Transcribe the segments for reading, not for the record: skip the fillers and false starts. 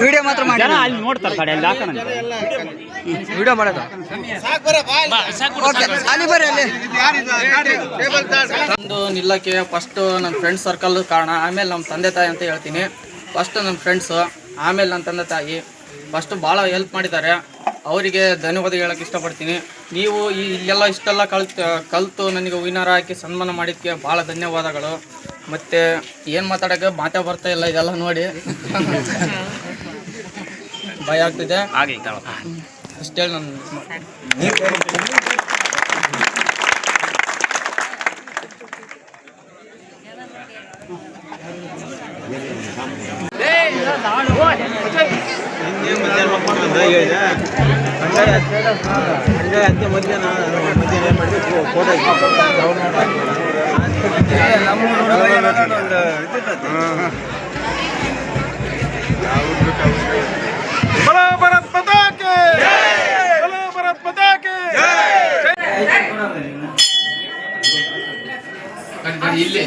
Video ಮಾತ್ರ ಮಾಡಿ ಅಲ್ಲಿ ನೋಡ್ತಾರೆ ಕಡೆ ಅಲ್ಲಿ ಹಾಕೋಣ ವಿಡಿಯೋ ಮಾಡೋದು ಅಲ್ಲಿ ಬರ್ರಿ ಅಲ್ಲಿ ಒಂದು ನಿಲ್ಲಕ್ಕೆ ಫಸ್ಟ್ ನನ್ನ ಫ್ರೆಂಡ್ ಸರ್ಕಲ್ ಕಾರಣ, ಆಮೇಲೆ ನಮ್ಮ ತಂದೆ ತಾಯಿ ಅಂತ ಹೇಳ್ತೀನಿ. ಫಸ್ಟ್ ನನ್ನ ಫ್ರೆಂಡ್ಸು, ಆಮೇಲೆ ನನ್ನ ತಂದೆ ತಾಯಿ ಫಸ್ಟು ಭಾಳ ಹೆಲ್ಪ್ ಮಾಡಿದ್ದಾರೆ. ಅವರಿಗೆ ಧನ್ಯವಾದ ಹೇಳೋಕ್ಕೆ ಇಷ್ಟಪಡ್ತೀನಿ. ನೀವು ಇಲ್ಲೆಲ್ಲ ಇಷ್ಟೆಲ್ಲ ಕಲಿತು ನನಗೆ ವಿನ್ನರ್ ಹಾಕಿ ಸನ್ಮಾನ ಮಾಡಿದ್ದಕ್ಕೆ ಭಾಳ ಧನ್ಯವಾದಗಳು. ಮತ್ತು ಏನು ಮಾತಾಡೋಕ್ಕೆ ಮಾತೇ ಬರ್ತಾ ಇಲ್ಲ, ಇದೆಲ್ಲ ನೋಡಿ ಭಯ ಆಗ್ತಿದೆ. ಅಷ್ಟೇಳಿ ನಾನು ಇಲ್ಲಿ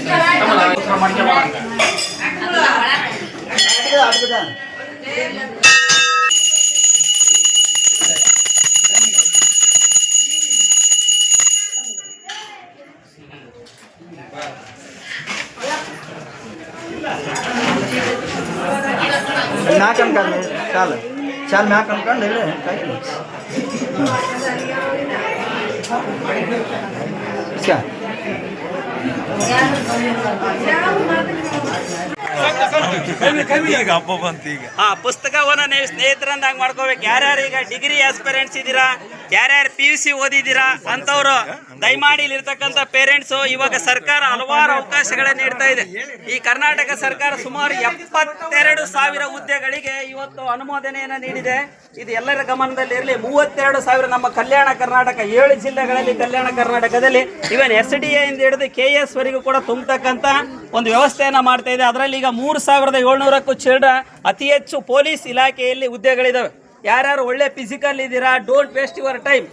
ಮ್ಯಾಕ್ ಅನ್ಕೊಂಡು ಚಾಲು ಚಾಲು ಮ್ಯಾಕ್ ಅನ್ಕೊಂಡು ಇಲ್ಲ ಪುಸ್ತಕವನ್ನ ನೀವು ಸ್ನೇಹಿತರಂದಾಗ ಮಾಡ್ಕೋಬೇಕು. ಯಾರ್ಯಾರು ಈಗ ಡಿಗ್ರಿ ಆಸ್ಪಿರೆಂಟ್ಸ್ ಇದ್ದೀರಾ, ಯಾರ್ಯಾರು PUC ಓದಿದ್ದೀರಾ ಅಂತವ್ರು ದಯಮಾಡಿ ಇಲ್ಲಿರ್ತಕ್ಕಂಥ ಪೇರೆಂಟ್ಸು, ಇವಾಗ ಸರ್ಕಾರ ಹಲವಾರು ಅವಕಾಶಗಳನ್ನ ನೀಡ್ತಾ ಇದೆ. ಈ ಕರ್ನಾಟಕ ಸರ್ಕಾರ ಸುಮಾರು 72,000 ಹುದ್ದೆಗಳಿಗೆ ಇವತ್ತು ಅನುಮೋದನೆಯನ್ನು ನೀಡಿದೆ. ಇದು ಎಲ್ಲರ ಗಮನದಲ್ಲಿ ಇರಲಿ. 32,000 ನಮ್ಮ ಕಲ್ಯಾಣ ಕರ್ನಾಟಕ 7 ಜಿಲ್ಲೆಗಳಲ್ಲಿ, ಕಲ್ಯಾಣ ಕರ್ನಾಟಕದಲ್ಲಿ ಇವನ್ SDA ಇಂದ ಹಿಡಿದು KS ವರೆಗೂ ಕೂಡ ತುಂಬತಕ್ಕಂಥ ಒಂದು ವ್ಯವಸ್ಥೆಯನ್ನು ಮಾಡ್ತಾ ಇದೆ. ಅದರಲ್ಲಿ ಈಗ 3,700ಕ್ಕೂ ಚಿಲ್ಡ್ರ ಅತಿ ಹೆಚ್ಚು ಪೊಲೀಸ್ ಇಲಾಖೆಯಲ್ಲಿ ಹುದ್ದೆಗಳಿದ್ದಾವೆ. ಯಾರ್ಯಾರು ಒಳ್ಳೆ ಫಿಸಿಕಲ್ ಇದ್ದೀರಾ, ಡೋಂಟ್ ವೇಸ್ಟ್ ಯುವರ್ ಟೈಮ್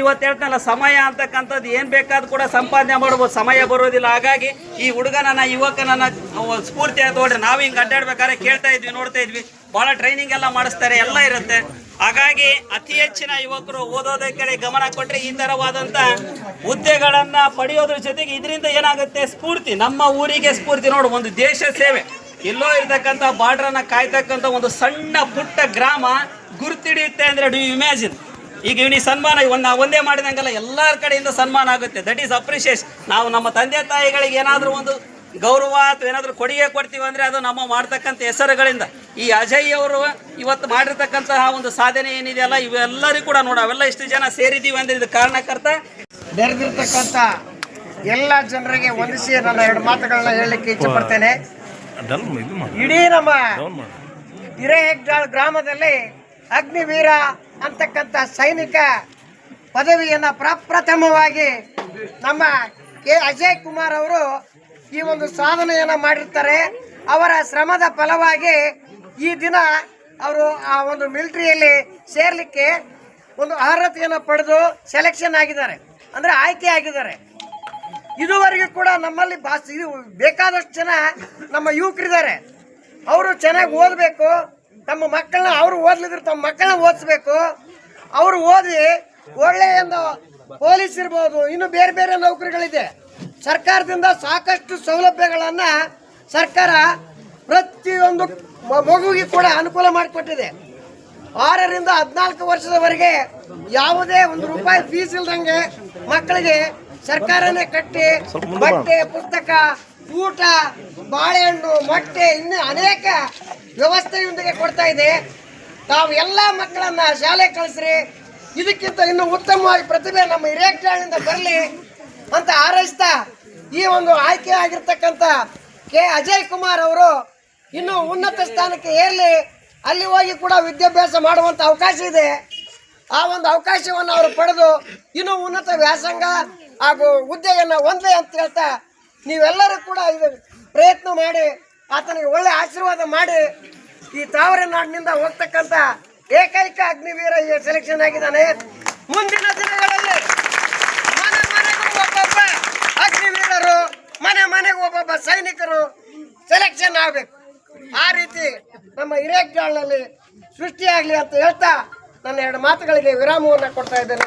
ಇವತ್ತು ಹೇಳ್ತಾನಲ್ಲ, ಸಮಯ ಅಂತಕ್ಕಂಥದ್ದು ಏನು ಬೇಕಾದ್ರೂ ಕೂಡ ಸಂಪಾದನೆ ಮಾಡ್ಬೋದು, ಸಮಯ ಬರೋದಿಲ್ಲ. ಹಾಗಾಗಿ ಈ ಹುಡುಗನನ್ನ ಯುವಕನನ್ನ ಸ್ಫೂರ್ತಿ ತಗೊಂಡ್ರೆ ನಾವು ಹಿಂಗೆ ಅಡ್ಡಾಡ್ಬೇಕಾದ್ರೆ ಕೇಳ್ತಾ ಇದ್ವಿ, ನೋಡ್ತಾ ಇದ್ವಿ, ಭಾಳ ಟ್ರೈನಿಂಗ್ ಎಲ್ಲ ಮಾಡಿಸ್ತಾರೆ, ಎಲ್ಲ ಇರುತ್ತೆ. ಹಾಗಾಗಿ ಅತಿ ಹೆಚ್ಚಿನ ಯುವಕರು ಓದೋದ ಕಡೆ ಗಮನ ಕೊಟ್ಟರೆ ಈ ಥರವಾದಂಥ ಹುದ್ದೆಗಳನ್ನು ಪಡೆಯೋದ್ರ ಜೊತೆಗೆ ಇದರಿಂದ ಏನಾಗುತ್ತೆ, ಸ್ಫೂರ್ತಿ, ನಮ್ಮ ಊರಿಗೆ ಸ್ಫೂರ್ತಿ. ನೋಡು, ಒಂದು ದೇಶ ಸೇವೆ, ಎಲ್ಲೋ ಇರ್ತಕ್ಕಂಥ ಬಾರ್ಡ್ರನ್ನ ಕಾಯ್ತಕ್ಕಂಥ ಒಂದು ಸಣ್ಣ ಪುಟ್ಟ ಗ್ರಾಮ ಗುರುತಿಡಿಯುತ್ತೆ ಅಂದರೆ ಡು ಯು ಇಮ್ಯಾಜಿನ್. ಈಗ ಇವನಿಗೆ ಸನ್ಮಾನ ಒಂದೇ ಮಾಡಿದಂಗೆಲ್ಲ ಎಲ್ಲರ ಕಡೆಯಿಂದ ಸನ್ಮಾನ ಆಗುತ್ತೆ. That is appreciation. ನಾವು ನಮ್ಮ ತಂದೆ ತಾಯಿಗಳಿಗೆ ಏನಾದರೂ ಒಂದು ಗೌರವ ಅಥವಾ ಏನಾದರೂ ಕೊಡುಗೆ ಕೊಡ್ತೀವಿ ಅಂದರೆ ಅದು ನಮ್ಮ ಮಾಡ್ತಕ್ಕಂಥ ಹೆಸರುಗಳಿಂದ. ಈ ಅಜಯ್ ಅವರು ಇವತ್ತು ಮಾಡಿರ್ತಕ್ಕಂತಹ ಒಂದು ಸಾಧನೆ ಏನಿದೆಯಲ್ಲ, ಇವೆಲ್ಲರಿಗೂ ಕೂಡ ನೋಡು, ಅವೆಲ್ಲ ಇಷ್ಟು ಜನ ಸೇರಿದ್ದೀವಿ ಅಂದರೆ ಇದು ಕಾರಣಕರ್ತ. ನೆರೆದಿರ್ತಕ್ಕಂಥ ಎಲ್ಲ ಜನರಿಗೆ ವಂದಿಸಿ ನನ್ನ 2 ಮಾತುಗಳನ್ನ ಹೇಳಲಿಕ್ಕೆ ಇಚ್ಛೆಪಡ್ತೇನೆ. ಇಡೀ ನಮ್ಮ ಹಿರೇಹೆಗ್ದಾಳ್ ಗ್ರಾಮದಲ್ಲಿ ಅಗ್ನಿವೀರ ಅಂತಕ್ಕಂಥ ಸೈನಿಕ ಪದವಿಯನ್ನು ಪ್ರಪ್ರಥಮವಾಗಿ ನಮ್ಮ ಅಜಯ್ ಕುಮಾರ್ ಅವರು ಈ ಒಂದು ಸಾಧನೆಯನ್ನು ಮಾಡಿರ್ತಾರೆ. ಅವರ ಶ್ರಮದ ಫಲವಾಗಿ ಈ ದಿನ ಅವರು ಆ ಒಂದು ಮಿಲಿಟರಿಯಲ್ಲಿ ಸೇರ್ಲಿಕ್ಕೆ ಒಂದು ಅರ್ಹತೆಯನ್ನು ಪಡೆದು ಸೆಲೆಕ್ಷನ್ ಆಗಿದ್ದಾರೆ, ಅಂದರೆ ಆಯ್ಕೆ ಆಗಿದ್ದಾರೆ. ಇದುವರೆಗೂ ಕೂಡ ನಮ್ಮಲ್ಲಿ ಇದು ಬೇಕಾದಷ್ಟು ಜನ ನಮ್ಮ ಯುವಕರಿದ್ದಾರೆ. ಅವರು ಚೆನ್ನಾಗಿ ಓದಬೇಕು, ತಮ್ಮ ಮಕ್ಕಳನ್ನ, ಅವರು ಓದ್ಲಿದ್ರು ತಮ್ಮ ಮಕ್ಕಳನ್ನ ಓದಿಸ್ಬೇಕು. ಅವರು ಓದಿ ಒಳ್ಳೆಯ ಪೊಲೀಸ್ ಇರ್ಬೋದು, ಇನ್ನು ಬೇರೆ ಬೇರೆ ನೌಕರಿಗಳಿದೆ. ಸರ್ಕಾರದಿಂದ ಸಾಕಷ್ಟು ಸೌಲಭ್ಯಗಳನ್ನು ಸರ್ಕಾರ ಪ್ರತಿಯೊಂದು ಮಗುವಿಗೆ ಕೂಡ ಅನುಕೂಲ ಮಾಡಿಕೊಟ್ಟಿದೆ. 6ರಿಂದ 14 ವರ್ಷದವರೆಗೆ ಯಾವುದೇ ₹1 ಫೀಸ್ ಇಲ್ದಂಗೆ ಮಕ್ಕಳಿಗೆ ಸರ್ಕಾರನೇ ಕಟ್ಟಿ ಬಟ್ಟೆ, ಪುಸ್ತಕ, ಊಟ, ಬಾಳೆಹಣ್ಣು, ಮೊಟ್ಟೆ, ಇನ್ನೂ ಅನೇಕ ವ್ಯವಸ್ಥೆಯೊಂದಿಗೆ ಕೊಡ್ತಾ ಇದೆ. ತಾವು ಎಲ್ಲ ಮಕ್ಕಳನ್ನ ಶಾಲೆ ಕಳಿಸ್ರಿ, ಇದಕ್ಕಿಂತ ಇನ್ನು ಉತ್ತಮವಾಗಿ ಪ್ರತಿಭೆ ನಮ್ಮ ಹಿರೇಹೆಗ್ದಾಳಿಂದ ಬರಲಿ ಅಂತ ಹಾರೈಸ್ತಾ ಈ ಒಂದು ಆಯ್ಕೆ ಆಗಿರ್ತಕ್ಕಂಥ ಅಜಯ್ ಕುಮಾರ್ ಅವರು ಇನ್ನೂ ಉನ್ನತ ಸ್ಥಾನಕ್ಕೆ ಏರಲಿ, ಅಲ್ಲಿ ಹೋಗಿ ಕೂಡ ವಿದ್ಯಾಭ್ಯಾಸ ಮಾಡುವಂಥ ಅವಕಾಶ ಇದೆ. ಆ ಒಂದು ಅವಕಾಶವನ್ನು ಅವರು ಪಡೆದು ಇನ್ನೂ ಉನ್ನತ ವ್ಯಾಸಂಗ ಹಾಗೂ ಹುದ್ದೆಯನ್ನು ಹೊಂದಲಿ ಅಂತ ಹೇಳ್ತಾ, ನೀವೆಲ್ಲರೂ ಕೂಡ ಇದು ಪ್ರಯತ್ನ ಮಾಡಿ ಆತನಿಗೆ ಒಳ್ಳೆ ಆಶೀರ್ವಾದ ಮಾಡಿ ಈ ತಾವರೆನಾಡಿನಿಂದ ಹೋಗ್ತಕ್ಕಂಥ ಏಕೈಕ ಅಗ್ನಿವೀರ ಸೆಲೆಕ್ಷನ್ ಆಗಿದ್ದಾನೆ. ಮುಂದಿನ ದಿನಗಳಲ್ಲಿ ಮನೆ ಮನೆಗೂ ಒಬ್ಬೊಬ್ಬ ಅಗ್ನಿವೀರರು, ಮನೆ ಮನೆಗೂ ಒಬ್ಬೊಬ್ಬ ಸೈನಿಕರು ಸೆಲೆಕ್ಷನ್ ಆಗಬೇಕು. ಆ ರೀತಿ ನಮ್ಮ ಹಿರೇಕೆರಳಿನಲ್ಲಿ ಸೃಷ್ಟಿಯಾಗಲಿ ಅಂತ ಹೇಳ್ತಾ ನನ್ನ ಎರಡು ಮಾತುಗಳಿಗೆ ವಿರಾಮವನ್ನು ಕೊಡ್ತಾ ಇದ್ದೇನೆ.